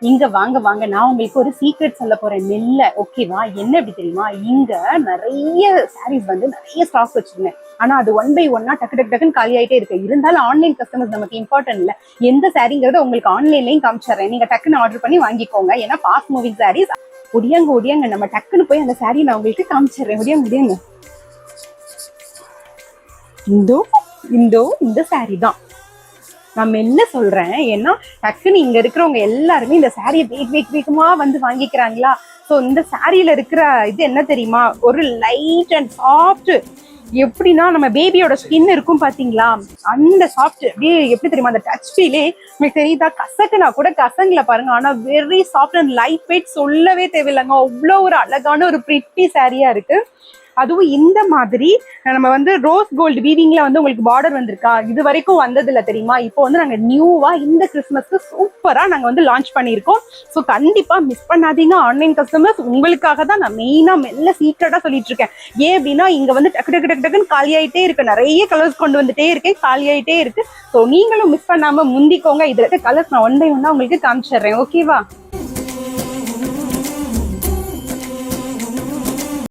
இங்க வாங்க வாங்க, நான் உங்களுக்கு ஒரு சீக்ரெட் சொல்ல போறேன் மெல்ல. ஓகேவா? என்ன அப்படி தெரியுமா, இங்க நிறைய சாரீஸ் வந்து நிறைய ஸ்டாக் வச்சிருந்தேன். ஆனா அது ஒன் பை ஒன்னா டக்கு டக்கு டக்குன்னு காலி ஆயிட்டே இருக்கு. இருந்தாலும் ஆன்லைன் கஸ்டமர்ஸ் நமக்கு இம்பார்ட்டன்ட் இல்ல. எந்த சாரிங்கிறத உங்களுக்கு ஆன்லைன்லயும் காமிச்சிடுறேன். நீங்க டக்குன்னு ஆர்டர் பண்ணி வாங்கிக்கோங்க. ஏன்னா ஃபாஸ்ட் மூவிங் சாரீஸ். ஒடியாங்க ஒடியாங்க, நம்ம டக்குன்னு போய் அந்த சாரி நான் உங்களுக்கு காமிச்சிடுறேன். ஒடியாங்க ஒடியாங்க. இந்தோ இந்தோ இந்த சாரி தான். நான் மெல்ல சொல்றேன், ஏன்னா டக்குன்னு இங்க இருக்கிறவங்க எல்லாருமே இந்த சாரியை வேகமா வந்து வாங்கிக்கிறாங்களா. ஸோ இந்த சாரியில இருக்கிற இது என்ன தெரியுமா, ஒரு லைட் அண்ட் சாஃப்ட். எப்படின்னா நம்ம பேபியோட ஸ்கின் இருக்கும் பாத்தீங்களா, அந்த சாஃப்ட் அப்படியே எப்படி தெரியுமா, அந்த டச் ஃபீலே உங்களுக்கு தெரியுதா. கசக்குனா கூட கசங்கல பாருங்க, ஆனா very soft and light weight, சொல்லவே தேவையில்லைங்க. அவ்வளோ ஒரு அழகான ஒரு பிரிட்டி சாரியா இருக்கு. அதுவும் இந்த மாதிரி நம்ம வந்து ரோஸ் கோல்டு வீவிங்ல வந்து உங்களுக்கு பார்டர் வந்திருக்கா, இது வரைக்கும் வந்தது இல்ல தெரியுமா. இப்போ வந்து நாங்க நியூவா இந்த கிறிஸ்மஸ்க்கு சூப்பரா நாங்க வந்து லான்ச் பண்ணியிருக்கோம். ஸோ கண்டிப்பா மிஸ் பண்ணாதீங்க. ஆன்லைன் கஸ்டமர்ஸ் உங்களுக்காக தான் நான் மெயினா மெல்ல சீக்கிரட்டா சொல்லிட்டு இருக்கேன். ஏன் அப்படின்னா இங்க வந்து டக்கு டக்கு டக்கு டக்குன்னு காலி ஆயிட்டே இருக்கு. நிறைய கலர்ஸ் கொண்டு வந்துட்டே இருக்கேன், காலி ஆயிட்டே இருக்கு. ஸோ நீங்களும் மிஸ் பண்ணாம முந்திக்கோங்க. இதுல இருக்க கலர்ஸ் நான் ஒன் பை ஒன்னா உங்களுக்கு காமிச்சிடுறேன். ஓகேவா?